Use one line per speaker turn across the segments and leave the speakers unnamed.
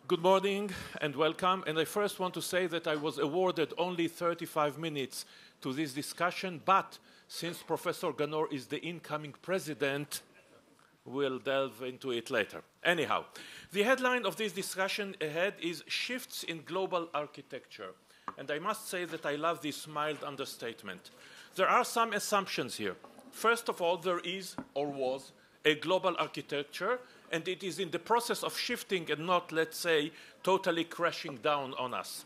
Good morning and welcome. And I first want to say that I was awarded only 35 minutes to this discussion, but since Professor Gennor is the incoming president, we'll delve into it later. Anyhow, the headline of this discussion ahead is Shifts in Global Architecture. And I must say that I love this mild understatement. There are some assumptions here. First of all, there is or was a global architecture, and it is in the process of shifting and not, let's say, totally crashing down on us.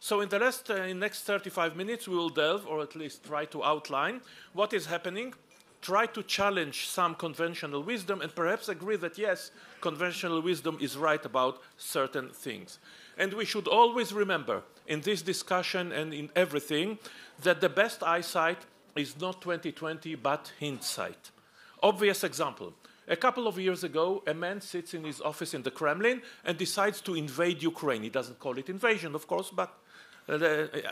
So in the next 35 minutes, we will delve, or at least try to outline what is happening, try to challenge some conventional wisdom, and perhaps agree that, yes, conventional wisdom is right about certain things. And we should always remember, in this discussion and in everything, that the best eyesight is not 20/20, but hindsight. Obvious example. A couple of years ago, a man sits in his office in the Kremlin and decides to invade Ukraine. He doesn't call it invasion, of course, but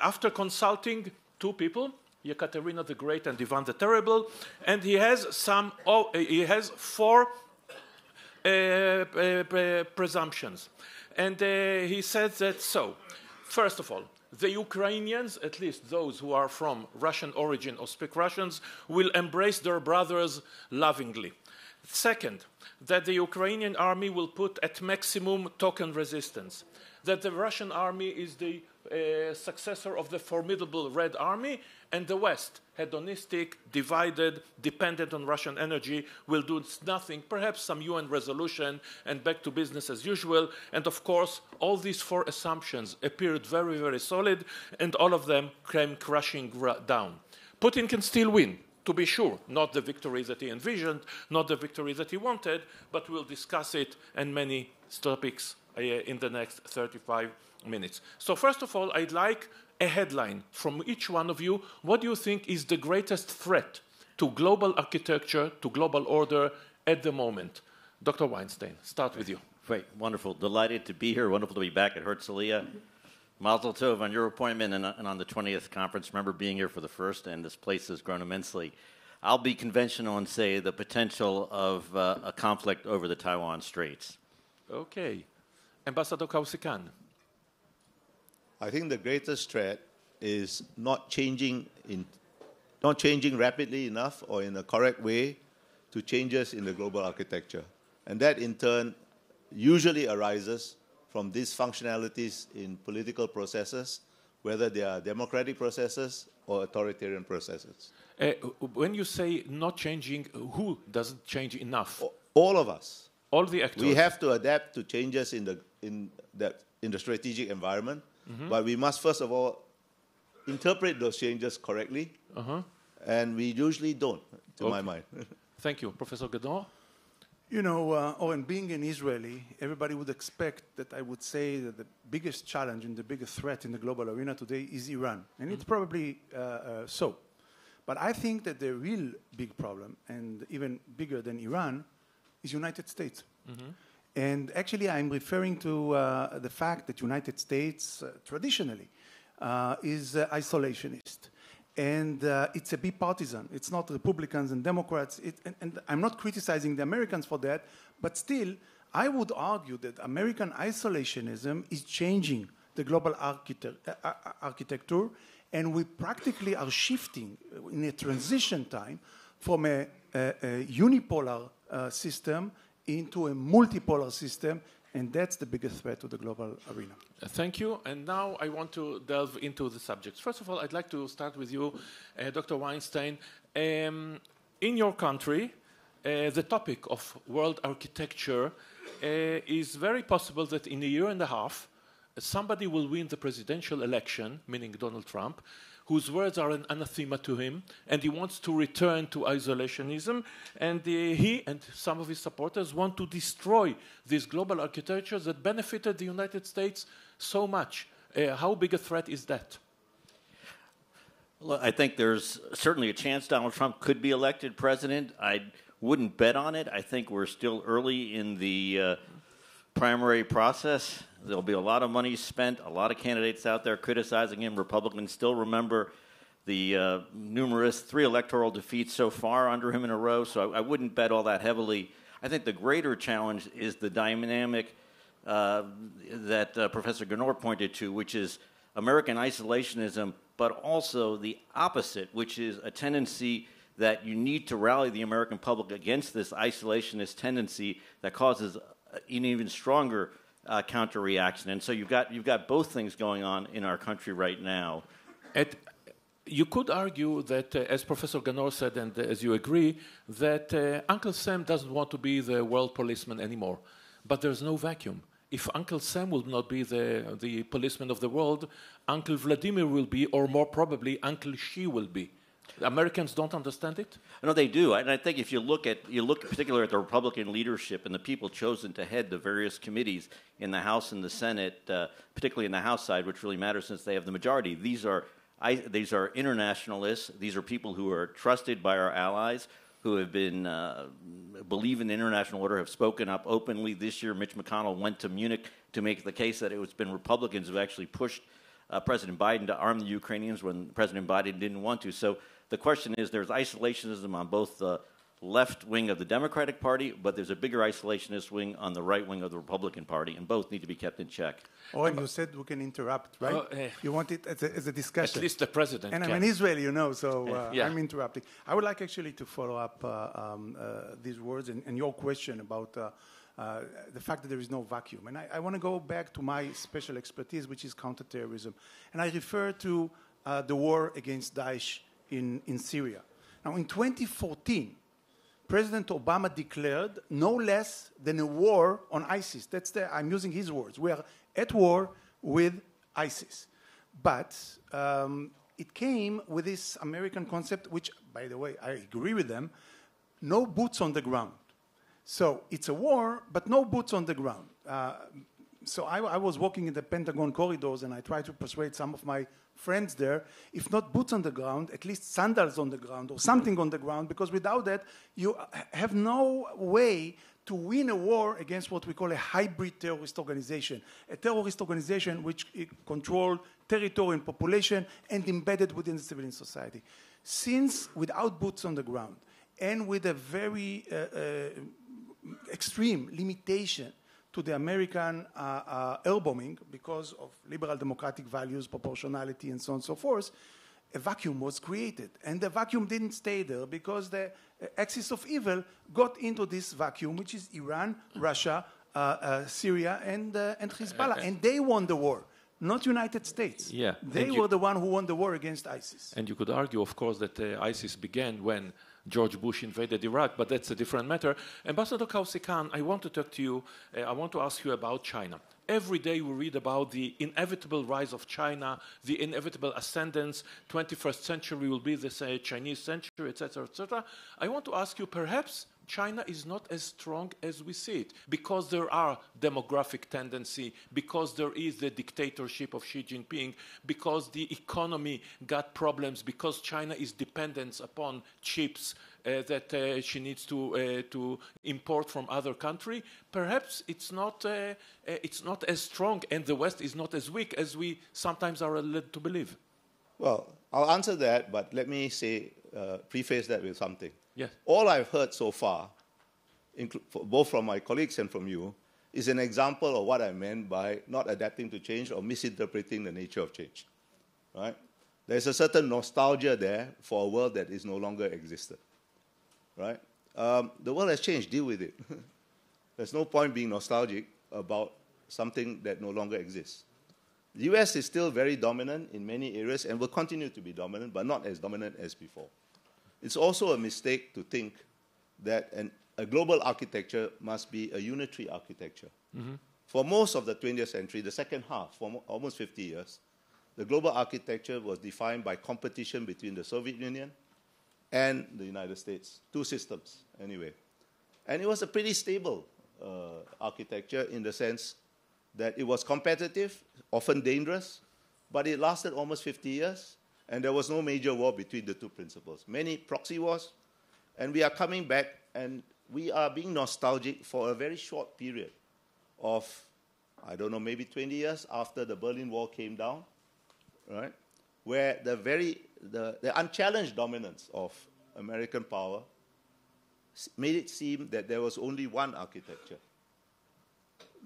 after consulting two people, Ekaterina the Great and Ivan the Terrible, and he has four presumptions. And he says that so, first of all, the Ukrainians, at least those who are from Russian origin or speak Russians, will embrace their brothers lovingly. Second, that the Ukrainian army will put at maximum token resistance, that the Russian army is the successor of the formidable Red Army, and the West, hedonistic, divided, dependent on Russian energy, will do nothing, perhaps some UN resolution, and back to business as usual. And of course, all these four assumptions appeared very, very solid, and all of them came crashing down. Putin can still win, to be sure, not the victory that he envisioned, not the victory that he wanted, but we'll discuss it and many topics in the next 35 minutes. So first of all, I'd like a headline from each one of you. What do you think is the greatest threat to global architecture, to global order at the moment? Dr. Weinstein, start with you.
Great, wonderful. Delighted to be here. Wonderful to be back at Herzliya. Mazel tov on your appointment and on the 20th conference. Remember being here for the first, and this place has grown immensely. I'll be conventional and say the potential of a conflict over the Taiwan Straits.
Okay. Ambassador Kausikan.
I think the greatest threat is not changing rapidly enough or in a correct way to changes in the global architecture. And that in turn usually arises from dysfunctionalities in political processes, whether they are democratic processes or authoritarian processes.
When you say not changing, who doesn't change enough?
All of us.
All the actors.
We have to adapt to changes in the strategic environment, but we must first of all interpret those changes correctly, and we usually don't, to my mind.
Thank you. Professor Gennor?
You know, Oren, being an Israeli, everybody would expect that I would say that the biggest challenge and the biggest threat in the global arena today is Iran. And it's probably so. But I think that the real big problem, and even bigger than Iran, is United States. And actually, I'm referring to the fact that United States traditionally is isolationist. And it's a bipartisan. It's not Republicans and Democrats. And I'm not criticizing the Americans for that, but still, I would argue that American isolationism is changing the global architecture, and we practically are shifting in a transition time from a unipolar system into a multipolar system, and that's the biggest threat to the global arena.
Thank you. And now I want to delve into the subjects. First of all, I'd like to start with you, Dr. Weinstein. In your country, the topic of world architecture is very possible that in a year and a half, somebody will win the presidential election, meaning Donald Trump, whose words are an anathema to him, and he wants to return to isolationism, and he and some of his supporters want to destroy this global architecture that benefited the United States so much. How big a threat is that?
Well, I think there's certainly a chance Donald Trump could be elected president. I wouldn't bet on it. I think we're still early in the primary process. There'll be a lot of money spent, a lot of candidates out there criticizing him. Republicans still remember the numerous 3 electoral defeats so far under him in a row, so I wouldn't bet all that heavily. I think the greater challenge is the dynamic that Professor Gennor pointed to, which is American isolationism, but also the opposite, which is a tendency that you need to rally the American public against this isolationist tendency that causes an even stronger counter-reaction. And so you've got both things going on in our country right now.
You could argue that, as Professor Gennor said, and as you agree, that Uncle Sam doesn't want to be the world policeman anymore. But there's no vacuum. If Uncle Sam will not be the policeman of the world, Uncle Vladimir will be, or more probably, Uncle Xi will be. The Americans don't understand it?
No, they do. And I think if you look particularly at the Republican leadership and the people chosen to head the various committees in the House and the Senate, particularly in the House side, which really matters since they have the majority, these are internationalists. These are people who are trusted by our allies, who have been believe in the international order, have spoken up openly. This year, Mitch McConnell went to Munich to make the case that it's been Republicans who have actually pushed President Biden to arm the Ukrainians when President Biden didn't want to. So the question is, there's isolationism on both the left wing of the Democratic Party, but there's a bigger isolationist wing on the right wing of the Republican Party, and both need to be kept in check.
Oren, you said we can interrupt, right? You want it as a discussion.
At least the president
and
can.
I'm an Israeli, so
yeah.
I'm interrupting. I would like actually to follow up these words and your question about the fact that there is no vacuum. And I want to go back to my special expertise, which is counterterrorism. And I refer to the war against Daesh in Syria. Now, in 2014, President Obama declared no less than a war on ISIS. I'm using his words. We are at war with ISIS. But it came with this American concept, which, by the way, I agree with them, no boots on the ground. So it's a war, but no boots on the ground. So I was walking in the Pentagon corridors, and I tried to persuade some of my friends there, if not boots on the ground, at least sandals on the ground or something on the ground, because without that, you have no way to win a war against what we call a hybrid terrorist organization, a terrorist organization which controls territory and population and embedded within the civilian society. Since without boots on the ground and with a very extreme limitation to the American air bombing because of liberal democratic values, proportionality, and so on and so forth, a vacuum was created. And the vacuum didn't stay there because the axis of evil got into this vacuum, which is Iran, Russia, Syria, and Hezbollah. And they won the war, not United States.
Yeah.
They were the one who won the war against ISIS.
And you could argue, of course, that ISIS began when George Bush invaded Iraq, but that's a different matter. Ambassador Kausikan, I want to talk to you, I want to ask you about China. Every day we read about the inevitable rise of China, the inevitable ascendance, 21st century will be the Chinese century, etc., etc. I want to ask you, perhaps China is not as strong as we see it, because there are demographic tendency, because there is the dictatorship of Xi Jinping, because the economy got problems, because China is dependent upon chips that she needs to import from other country. Perhaps it's not as strong, and the West is not as weak as we sometimes are led to believe.
Well, I'll answer that, but let me say, preface that with something.
Yes.
All I've heard so far, both from my colleagues and from you, is an example of what I meant by not adapting to change or misinterpreting the nature of change. Right? There's a certain nostalgia there for a world that is no longer existed. Right? The world has changed. Deal with it. There's no point being nostalgic about something that no longer exists. The US is still very dominant in many areas and will continue to be dominant, but not as dominant as before. It's also a mistake to think that a global architecture must be a unitary architecture. Mm-hmm. For most of the 20th century, the second half, for almost 50 years, the global architecture was defined by competition between the Soviet Union and the United States. Two systems, anyway. And it was a pretty stable architecture in the sense that it was competitive, often dangerous, but it lasted almost 50 years. And there was no major war between the two principles. Many proxy wars, and we are coming back, and we are being nostalgic for a very short period of, I don't know, maybe 20 years after the Berlin Wall came down, right? Where the unchallenged dominance of American power made it seem that there was only one architecture.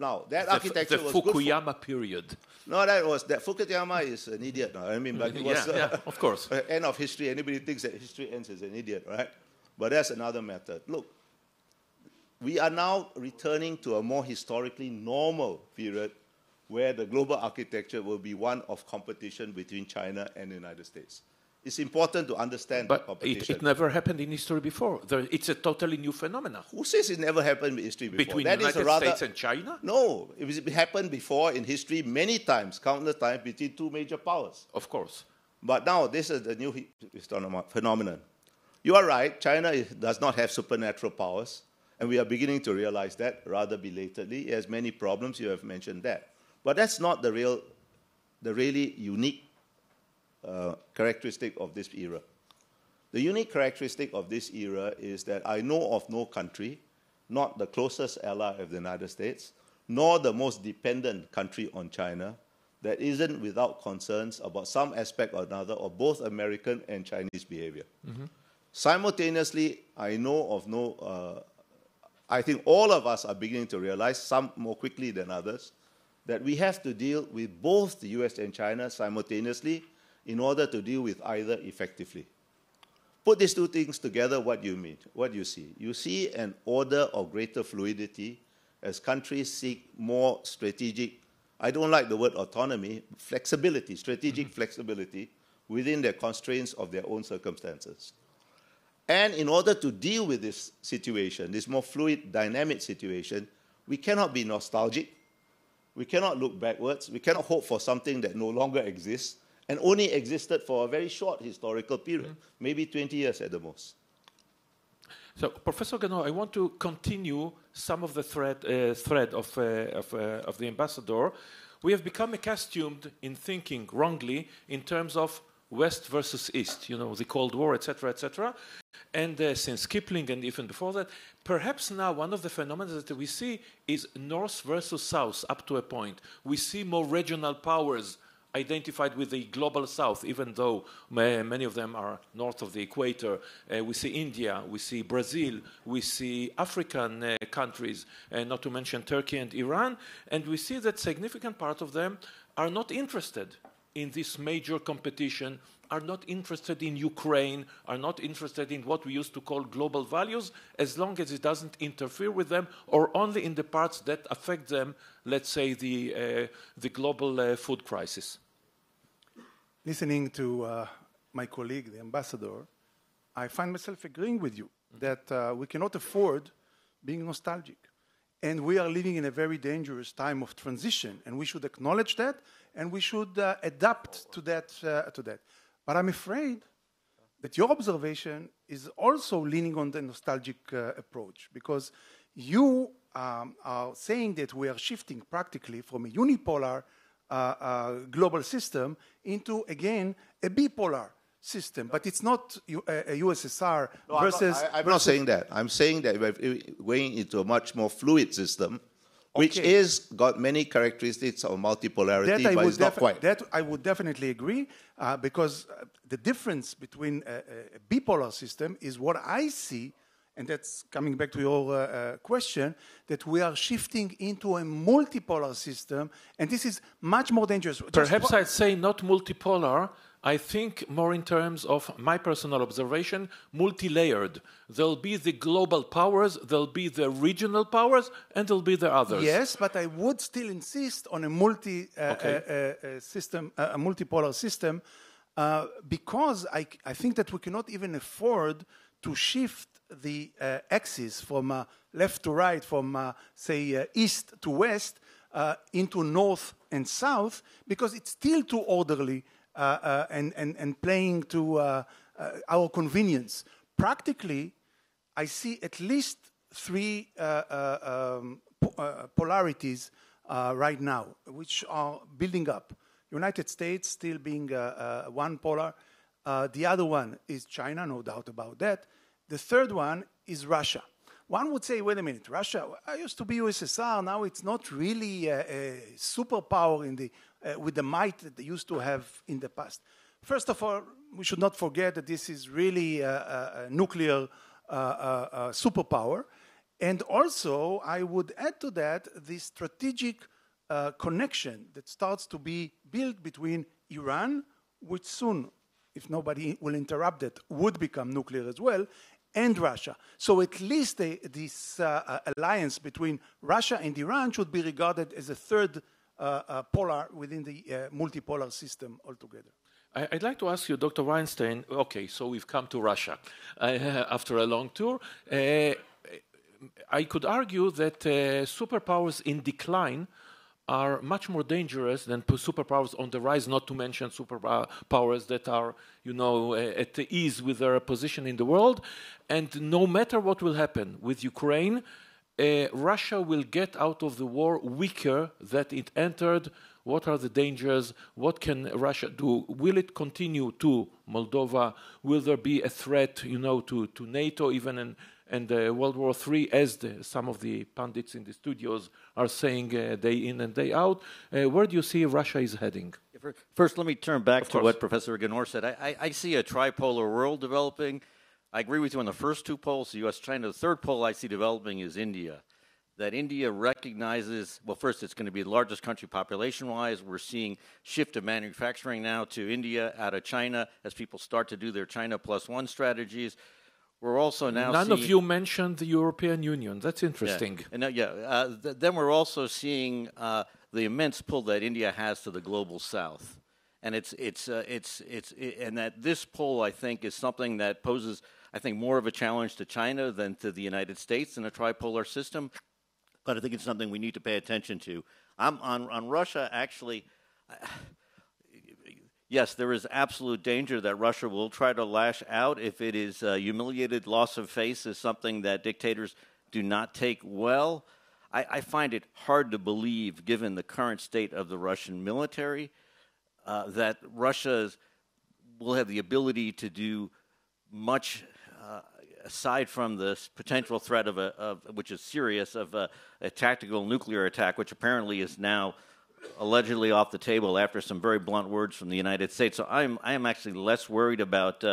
Now, that architecture
the
was
Fukuyama
good
period.
No, that Fukuyama is an idiot now. I mean, but it was
of course.
End of history. Anybody thinks that history ends is an idiot, right? But that's another method. Look, we are now returning to a more historically normal period where the global architecture will be one of competition between China and the United States. It's important to understand the competition.
It never happened in history before. It's a totally new phenomenon.
Who says it never happened in history before?
Between the United States and China?
No, it happened before in history many times, countless times, between two major powers.
Of course.
But now this is the new phenomenon. You are right, China does not have supernatural powers, and we are beginning to realize that rather belatedly. It has many problems, you have mentioned that. But that's not the really unique characteristic of this era. The unique characteristic of this era is that I know of no country, not the closest ally of the United States, nor the most dependent country on China, that isn't without concerns about some aspect or another of both American and Chinese behavior. Mm-hmm. Simultaneously, I know of no, I think all of us are beginning to realize, some more quickly than others, that we have to deal with both the US and China simultaneously in order to deal with either effectively. Put these two things together, what do you mean? What do you see? You see an order of greater fluidity as countries seek more strategic, I don't like the word autonomy, flexibility, strategic flexibility within the constraints of their own circumstances. And in order to deal with this situation, this more fluid, dynamic situation, we cannot be nostalgic. We cannot look backwards. We cannot hope for something that no longer exists and only existed for a very short historical period, maybe 20 years at the most.
So, Professor Gano, I want to continue some of the thread of the ambassador. We have become accustomed in thinking wrongly in terms of West versus East, the Cold War, etc., etc. And since Kipling and even before that, perhaps now one of the phenomena that we see is North versus South up to a point. We see more regional powers identified with the global South, even though many of them are north of the equator. We see India, we see Brazil, we see African countries, not to mention Turkey and Iran, and we see that significant part of them are not interested in this major competition, are not interested in Ukraine, are not interested in what we used to call global values, as long as it doesn't interfere with them, or only in the parts that affect them, let's say the global food crisis.
Listening to my colleague, the ambassador, I find myself agreeing with you that we cannot afford being nostalgic. And we are living in a very dangerous time of transition, and we should acknowledge that, and we should adapt to that. But I'm afraid that your observation is also leaning on the nostalgic approach, because you are saying that we are shifting practically from a unipolar global system into, again, a bipolar system. But it's not a USSR versus...
I'm not saying that. I'm saying that we're going into a much more fluid system, which is got many characteristics of multipolarity, but it's not quite.
That I would definitely agree, because the difference between a bipolar system is what I see, and that's coming back to your question, that we are shifting into a multipolar system, and this is much more dangerous.
Perhaps I'd say not multipolar. I think more in terms of my personal observation, multi-layered. There'll be the global powers, there'll be the regional powers, and there'll be the others.
Yes, but I would still insist on a multipolar system, because I think that we cannot even afford to shift the axis from left to right, from say east to west, into north and south, because it's still too orderly and playing to our convenience. Practically, I see at least three polarities right now, which are building up. United States still being one polar. The other one is China, no doubt about that. The third one is Russia. One would say, wait a minute, Russia used to be USSR, now it's not really a superpower in the, with the might that they used to have in the past. First of all, we should not forget that this is really a nuclear superpower. And also, I would add to that the strategic connection that starts to be built between Iran, which soon, if nobody will interrupt it, would become nuclear as well, and Russia. So at least this alliance between Russia and Iran should be regarded as a third polar within the multipolar system altogether.
I'd like to ask you, Dr. Weinstein, okay, so we've come to Russia after a long tour. I could argue that superpowers in decline are much more dangerous than superpowers on the rise, not to mention superpowers that are, at ease with their position in the world. And no matter what will happen with Ukraine, Russia will get out of the war weaker than it entered. What are the dangers? What can Russia do? Will it continue to Moldova? Will there be a threat, to NATO even and World War III, as some of the pundits in the studios are saying day in and day out? Where do you see Russia is heading?
First, let me turn back to what Professor Gennor said. I see a tripolar world developing. I agree with you on the first two poles, the U.S., China. The third pole I see developing is India. That India recognizes, well, first, it's going to be the largest country population-wise. We're seeing shift of manufacturing now to India out of China as people start to do their China plus one strategies. We're also now
None of you mentioned the European Union. That's interesting.
Yeah. Then we're also seeing the immense pull that India has to the global south. And and that this pull, I think, is something that poses, I think, more of a challenge to China than to the United States in a tripolar system. But I think it's something we need to pay attention to. On Russia, actually, yes, there is absolute danger that Russia will try to lash out if it is humiliated. Loss of face is something that dictators do not take well. I find it hard to believe, given the current state of the Russian military, that Russia will have the ability to do much aside from the potential threat which is serious, of a tactical nuclear attack, which apparently is now allegedly off the table after some very blunt words from the United States. So I am actually less worried about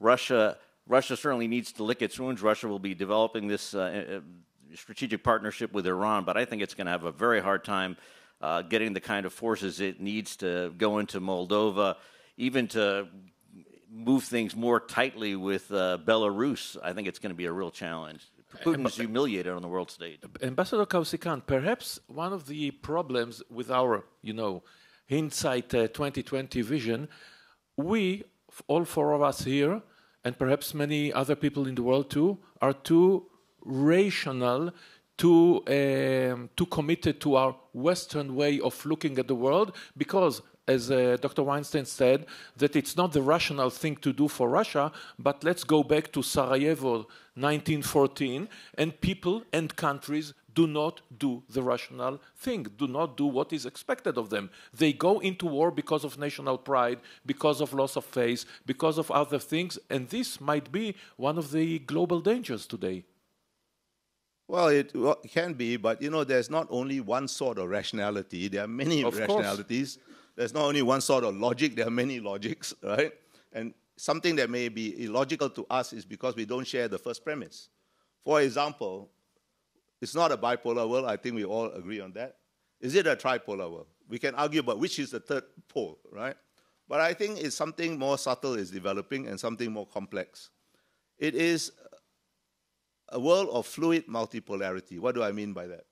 Russia. Russia certainly needs to lick its wounds. Russia will be developing this strategic partnership with Iran, but I think it's going to have a very hard time getting the kind of forces it needs to go into Moldova, even to move things more tightly with Belarus. I think it's going to be a real challenge. Putin's humiliated on the world stage.
Ambassador Kausikan, perhaps one of the problems with our, hindsight 2020 vision, we, all four of us here, and perhaps many other people in the world too, are too rational, too committed to our Western way of looking at the world, because as Dr. Weinstein said, that it's not the rational thing to do for Russia, but let's go back to Sarajevo 1914, and people and countries do not do the rational thing, do not do what is expected of them. They go into war because of national pride, because of loss of faith, because of other things, and this might be one of the global dangers today.
Well, it can be, but there's not only one sort of rationality. There are many rationalities. There's not only one sort of logic, there are many logics, right? And something that may be illogical to us is because we don't share the first premise. For example, it's not a bipolar world. I think we all agree on that. Is it a tripolar world? We can argue about which is the third pole, right? But I think it's something more subtle is developing and something more complex. It is a world of fluid multipolarity. What do I mean by that?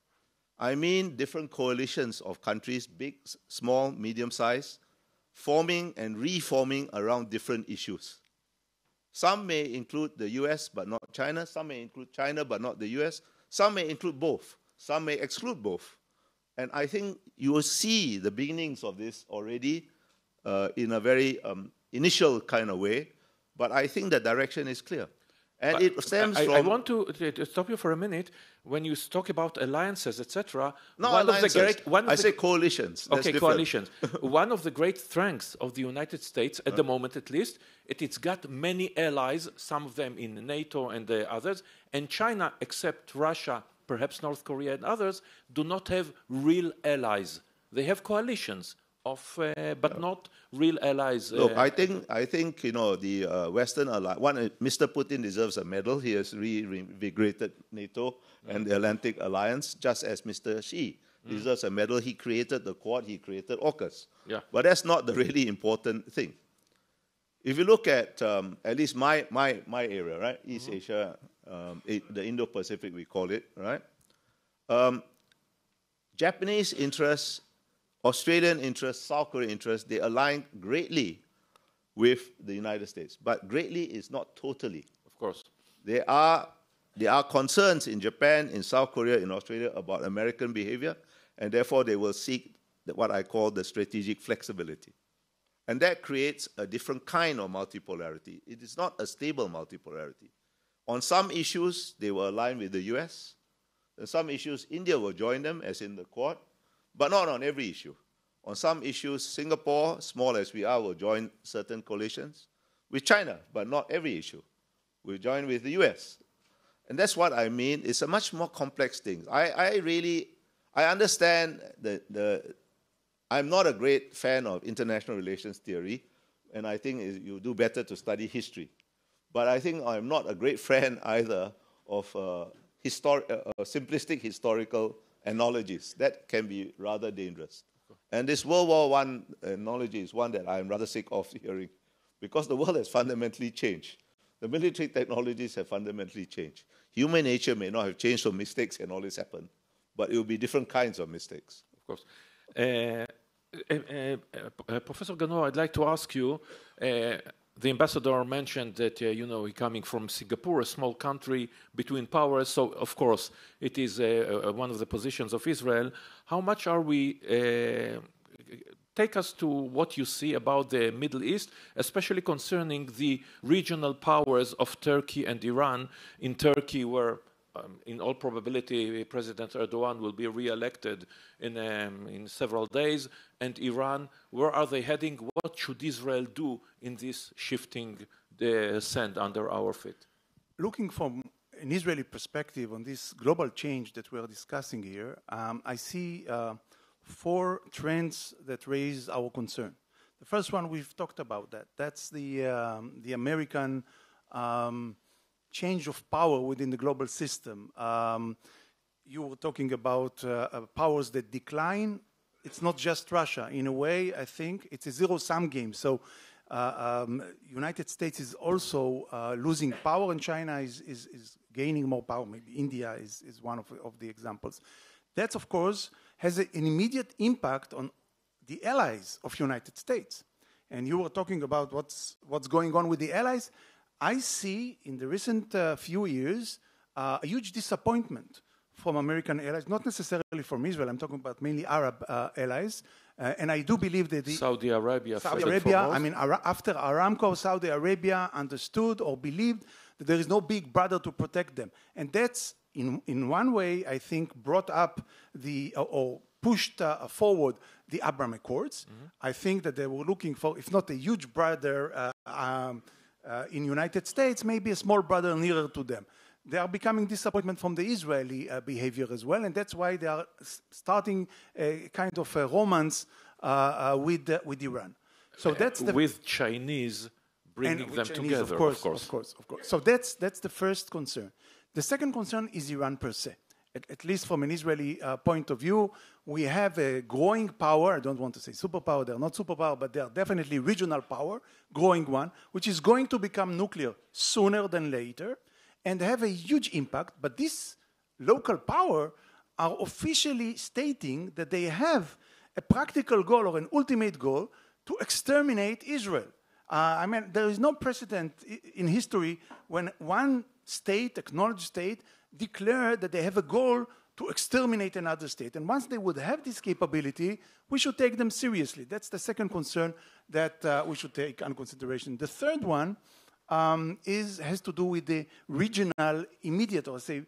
I mean different coalitions of countries, big, small, medium-sized, forming and reforming around different issues. Some may include the US but not China. Some may include China but not the US. Some may include both. Some may exclude both. And I think you will see the beginnings of this already in a very initial kind of way. But I think the direction is clear. And it stems from...
I want to stop you for a minute. When you talk about alliances, etc.
No, alliances. I say coalitions.
Okay, coalitions. One of the great strengths of the United States, at the moment at least, it's got many allies, some of them in NATO and the others, and China, except Russia, perhaps North Korea and others, do not have real allies. They have coalitions but not real allies.
Look, I think the Western alliance. Mr. Putin deserves a medal. He has reinvigorated NATO and the Atlantic Alliance, just as Mr. Xi deserves a medal. He created the Quad. He created AUKUS.
Yeah.
But that's not the really important thing. If you look at least my area, right, East Asia, the Indo-Pacific, we call it, right. Japanese interests, Australian interests, South Korean interests, they align greatly with the United States. But greatly is not totally.
Of course.
There are concerns in Japan, in South Korea, in Australia about American behavior, and therefore they will seek what I call the strategic flexibility. And that creates a different kind of multipolarity. It is not a stable multipolarity. On some issues, they will align with the US. On some issues, India will join them, as in the Quad, but not on every issue. On some issues, Singapore, small as we are, will join certain coalitions with China, but not every issue. We'll join with the US. And that's what I mean. It's a much more complex thing. I understand I'm not a great fan of international relations theory, and I think you do better to study history. But I think I'm not a great fan either of simplistic historical analogies. That can be rather dangerous. And this World War I analogy is one that I'm rather sick of hearing, because the world has fundamentally changed. The military technologies have fundamentally changed. Human nature may not have changed, so mistakes can always happen, but it will be different kinds of mistakes.
Of course. Professor Gano, I'd like to ask you, the ambassador mentioned that, he's coming from Singapore, a small country between powers, so of course it is one of the positions of Israel. How much are we, take us to what you see about the Middle East, especially concerning the regional powers of Turkey and Iran. In Turkey, where in all probability, President Erdogan will be re-elected in several days. And Iran, where are they heading? What should Israel do in this shifting the sand under our feet?
Looking from an Israeli perspective on this global change that we're discussing here, I see 4 trends that raise our concern. The first one, we've talked about that. That's the American change of power within the global system. You were talking about powers that decline. It's not just Russia. In a way, I think it's a zero-sum game. So United States is also losing power, and China is gaining more power. Maybe India is one of the examples. That, of course, has an immediate impact on the allies of United States. And you were talking about what's going on with the allies. I see in the recent few years a huge disappointment from American allies, not necessarily from Israel. I'm talking about mainly Arab allies. And I do believe that
Saudi Arabia,
I mean, after Aramco, Saudi Arabia understood or believed that there is no big brother to protect them. And that's, in one way, I think, brought up or pushed forward the Abraham Accords. Mm-hmm. I think that they were looking for, if not a huge brother in United States, maybe a small brother nearer to them. They are becoming disappointment from the Israeli behavior as well, and that's why they are starting a kind of a romance with Iran. So that's
with Chinese bringing them together,
of course. So that's the first concern. The second concern is Iran per se. At least from an Israeli point of view, we have a growing power. I don't want to say superpower. They're not superpower, but they are definitely regional power, growing one, which is going to become nuclear sooner than later and have a huge impact. But this local power are officially stating that they have a practical goal or an ultimate goal to exterminate Israel. I mean, there is no precedent in history when one state, acknowledged state, declare that they have a goal to exterminate another state. And once they would have this capability, we should take them seriously. That's the second concern that we should take into consideration. The third one has to do with the regional, immediate, or say,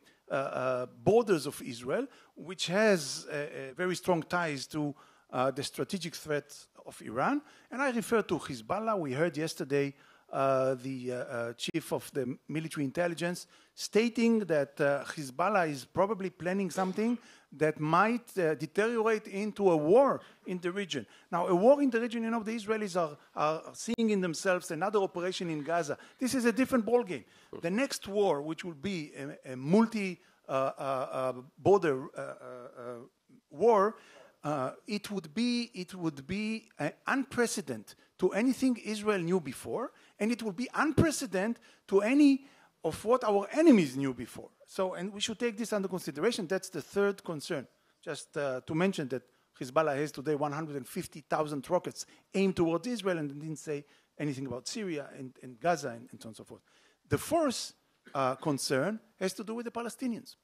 borders of Israel, which has very strong ties to the strategic threat of Iran. And I refer to Hezbollah. We heard yesterday the chief of the military intelligence, stating that Hezbollah is probably planning something that might deteriorate into a war in the region. Now, a war in the region, you know, the Israelis are seeing in themselves another operation in Gaza. This is a different ballgame. The next war, which will be a multi-border war, it would be unprecedented to anything Israel knew before, and it would be unprecedented to any of what our enemies knew before. So, and we should take this under consideration. That's the third concern. Just to mention that Hezbollah has today 150,000 rockets aimed towards Israel, and didn't say anything about Syria and Gaza and so on and so forth. The fourth concern has to do with the Palestinians.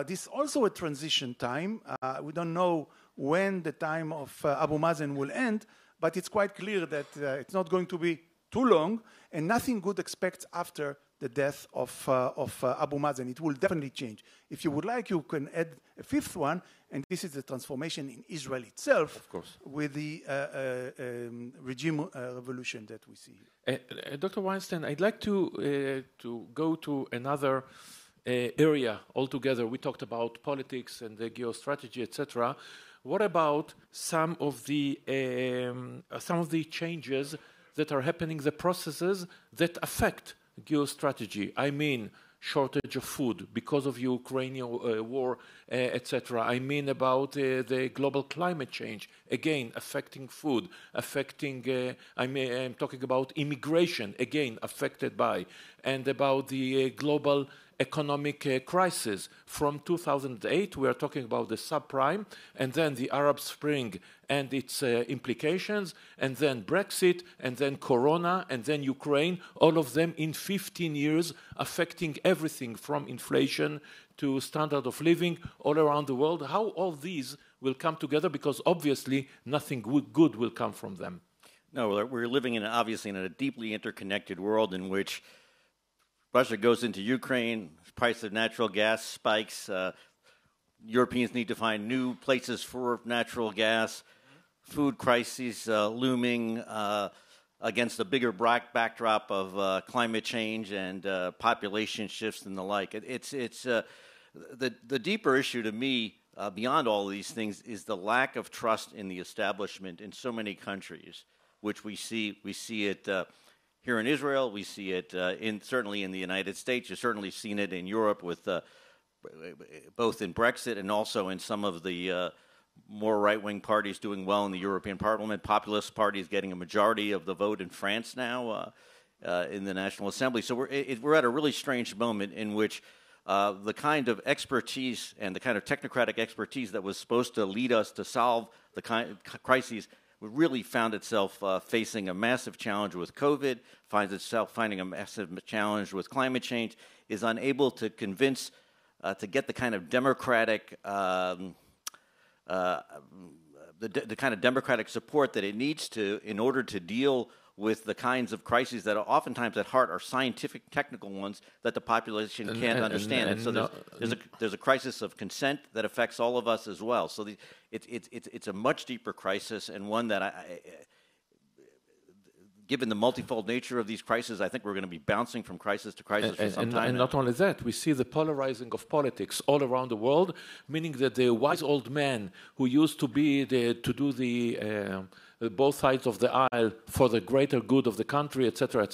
This is also a transition time. We don't know when the time of Abu Mazen will end, but it's quite clear that it's not going to be too long, and nothing good expects after the death of Abu Mazen. It will definitely change. If you would like, you can add a fifth one, and this is the transformation in Israel itself,
of course,
with the regime revolution that we see here.
Dr. Weinstein, I'd like to go to another area altogether. We talked about politics and the geostrategy, etc. What about some of the changes that are happening, the processes that affect geostrategy? I mean, shortage of food because of Ukrainian war, etc. I mean about the global climate change, again affecting food, affecting. I'm talking about immigration, again affected by, and about the global economic crisis. From 2008, we are talking about the subprime, and then the Arab Spring and its implications, and then Brexit, and then Corona, and then Ukraine, all of them in 15 years affecting everything from inflation to standard of living all around the world. How all these will come together, because obviously nothing good will come from them.
No, we're living obviously in a deeply interconnected world in which Russia goes into Ukraine, price of natural gas spikes, Europeans need to find new places for natural gas, food crises looming against a bigger backdrop of climate change and population shifts and the like. It's the deeper issue to me, beyond all of these things, is the lack of trust in the establishment in so many countries, which we see it here in Israel, we see it certainly in the United States. You've certainly seen it in Europe with both in Brexit and also in some of the more right-wing parties doing well in the European Parliament. Populist parties getting a majority of the vote in France now in the National Assembly. So we're at a really strange moment in which the kind of expertise and the kind of technocratic expertise that was supposed to lead us to solve the kind of crises really found itself facing a massive challenge with COVID, finds itself finding a massive challenge with climate change, is unable to convince, to get the kind of democratic, the kind of democratic support that it needs to in order to deal with the kinds of crises that are oftentimes at heart are scientific, technical ones that the population can't understand. And so there's a crisis of consent that affects all of us as well. So it's a much deeper crisis, and one that given the multifold nature of these crises, I think we're going to be bouncing from crisis to crisis for some time.
And not only that, we see the polarizing of politics all around the world, meaning that the wise old man who used to be to do the both sides of the aisle for the greater good of the country, etc.,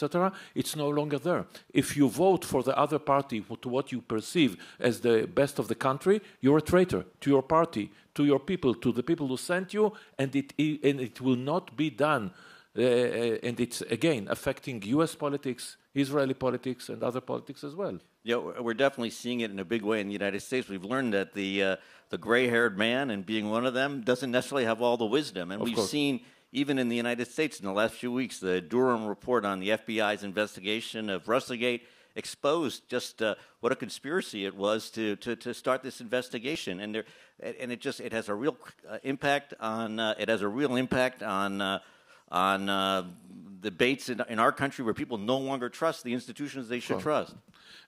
it's no longer there. If you vote for the other party to what you perceive as the best of the country, you're a traitor to your party, to your people, to the people who sent you, and it will not be done. And it's, again, affecting U.S. politics, Israeli politics, and other politics as well.
Yeah, we're definitely seeing it in a big way in the United States. We've learned that the gray-haired man, and being one of them, doesn't necessarily have all the wisdom. And we've seen, even in the United States in the last few weeks, the Durham report on the FBI's investigation of Russiagate exposed just what a conspiracy it was to start this investigation. And it has a real impact on debates in our country where people no longer trust the institutions they should trust.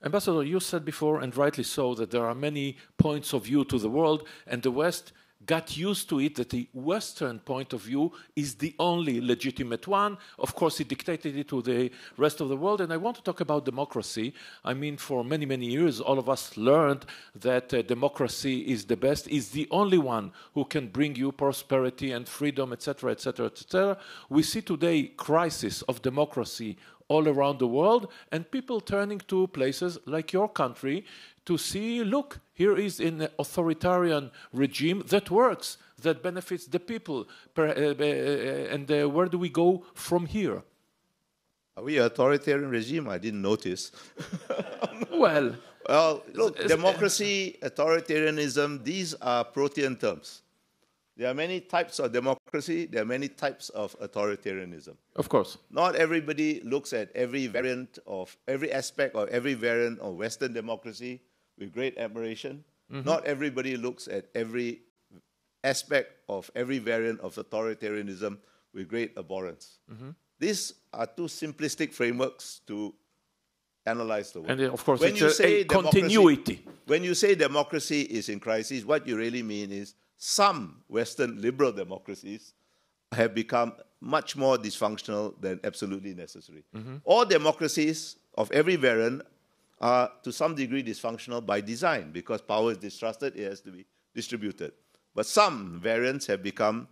Ambassador, you said before, and rightly so, that there are many points of view to the world, and the West got used to it, that the Western point of view is the only legitimate one. Of course, it dictated it to the rest of the world. And I want to talk about democracy. I mean, for many, many years, all of us learned that democracy is the best, is the only one who can bring you prosperity and freedom, etc., etc., etc. We see today crisis of democracy all around the world, and people turning to places like your country to see, look, here is an authoritarian regime that works, that benefits the people. And where do we go from here?
Are we an authoritarian regime? I didn't notice.
Well,
look, democracy, authoritarianism, these are Protean terms. There are many types of democracy, there are many types of authoritarianism.
Of course.
Not everybody looks at every variant of, every aspect of every variant of Western democracy with great admiration. Not everybody looks at every aspect of every variant of authoritarianism with great abhorrence. These are two simplistic frameworks to analyze the world.
And of course,
when
it's a continuity.
When you say democracy is in crisis, what you really mean is some Western liberal democracies have become much more dysfunctional than absolutely necessary. All democracies of every variant are to some degree dysfunctional by design, because power is distrusted, it has to be distributed. But some variants have become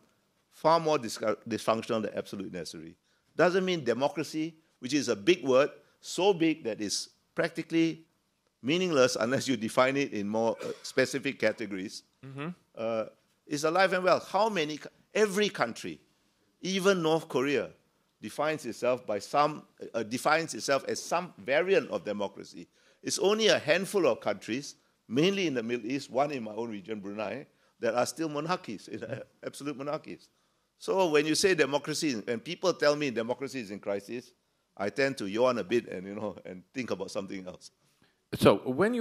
far more dysfunctional than absolutely necessary. Doesn't mean democracy, which is a big word, so big that it's practically meaningless unless you define it in more specific categories, is alive and well. Every country, even North Korea, defines itself as some variant of democracy. It's only a handful of countries, mainly in the Middle East, one in my own region, Brunei, that are still monarchies, absolute monarchies. So when you say democracy, when people tell me democracy is in crisis, I tend to yawn a bit and think about something else.
So when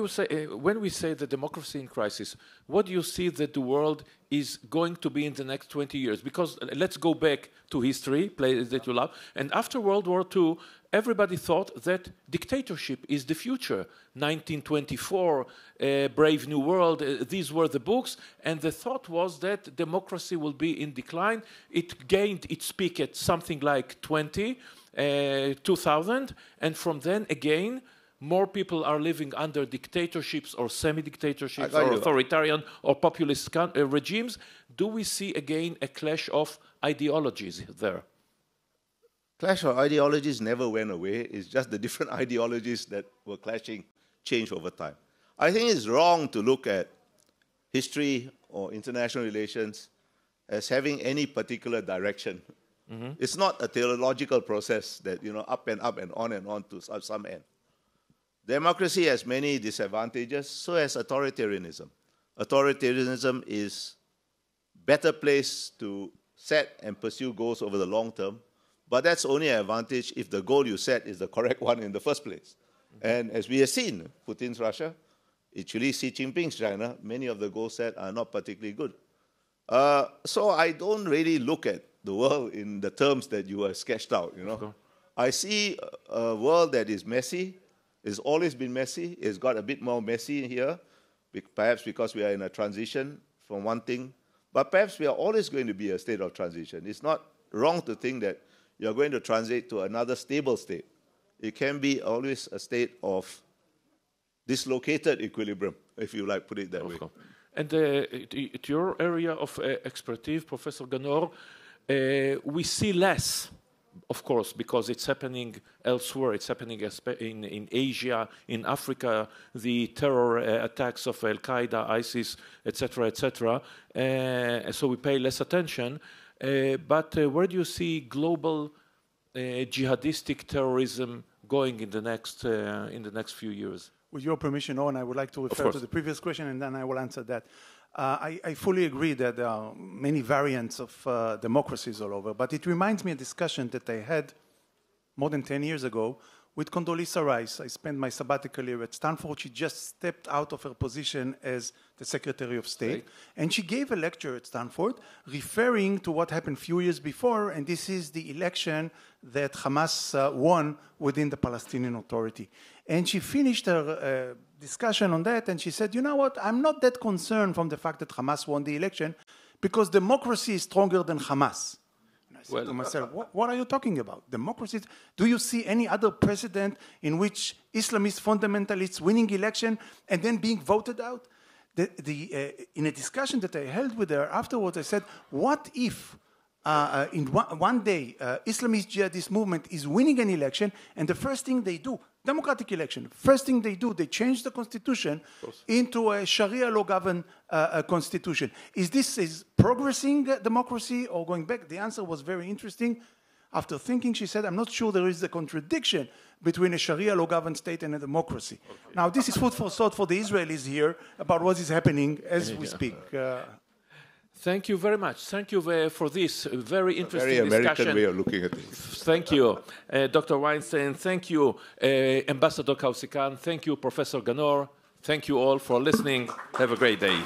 we say the democracy in crisis, what do you see that the world is going to be in the next 20 years? Because let's go back to history, places that you love. And after World War II, everybody thought that dictatorship is the future. 1924, Brave New World, these were the books. And the thought was that democracy will be in decline. It gained its peak at something like 2000. And from then again, more people are living under dictatorships or semi-dictatorships or authoritarian or populist regimes. Do we see again a clash of ideologies there?
Clash of ideologies never went away. It's just the different ideologies that were clashing changed over time. I think it's wrong to look at history or international relations as having any particular direction. It's not a theological process that, up and on to some end. Democracy has many disadvantages, so has authoritarianism. Authoritarianism is better placed to set and pursue goals over the long term, but that's only an advantage if the goal you set is the correct one in the first place. And as we have seen, Putin's Russia, actually Xi Jinping's China, many of the goals set are not particularly good. So I don't really look at the world in the terms that you have sketched out. I see a world that is messy. It's always been messy. It's got a bit more messy here, perhaps because we are in a transition from one thing. But perhaps we are always going to be a state of transition. It's not wrong to think that you're going to transit to another stable state. It can be always a state of dislocated equilibrium, if you like put it that way.
And to your area of expertise, Professor Ghanor, we see less, of course, because it's happening elsewhere. It's happening in Asia, in Africa, the terror attacks of Al-Qaeda, ISIS, etc., etc. So we pay less attention. But where do you see global jihadistic terrorism going in the next few years?
With your permission, Owen, I would like to refer to the previous question, and then I will answer that. I fully agree that there are many variants of democracies all over, but it reminds me of a discussion that I had more than 10 years ago with Condoleezza Rice. I spent my sabbatical year at Stanford. She just stepped out of her position as the Secretary of State, and she gave a lecture at Stanford referring to what happened a few years before, and this is the election that Hamas won within the Palestinian Authority. And she finished her discussion on that, and she said, you know what, I'm not that concerned from the fact that Hamas won the election, because democracy is stronger than Hamas. And I said
Well,
to myself, what are you talking about? Democracy? Do you see any other precedent in which Islamist fundamentalists winning election and then being voted out? In a discussion that I held with her afterwards, I said, what if in one day Islamist jihadist movement is winning an election and the first thing they do, democratic election, first thing they do, they change the constitution into a Sharia law-governed constitution. Is this progressing democracy or going back? The answer was very interesting. After thinking, she said, I'm not sure there is a contradiction between a Sharia law-governed state and a democracy. Okay. Now, this is food for thought for the Israelis here about what is happening as we speak.
Thank you very much. Thank you for this very interesting
very American
discussion.
way of looking at things.
Thank you, Dr. Weinstein. Thank you, Ambassador Kausikan. Thank you, Professor Ghanor. Thank you all for listening. Have a great day.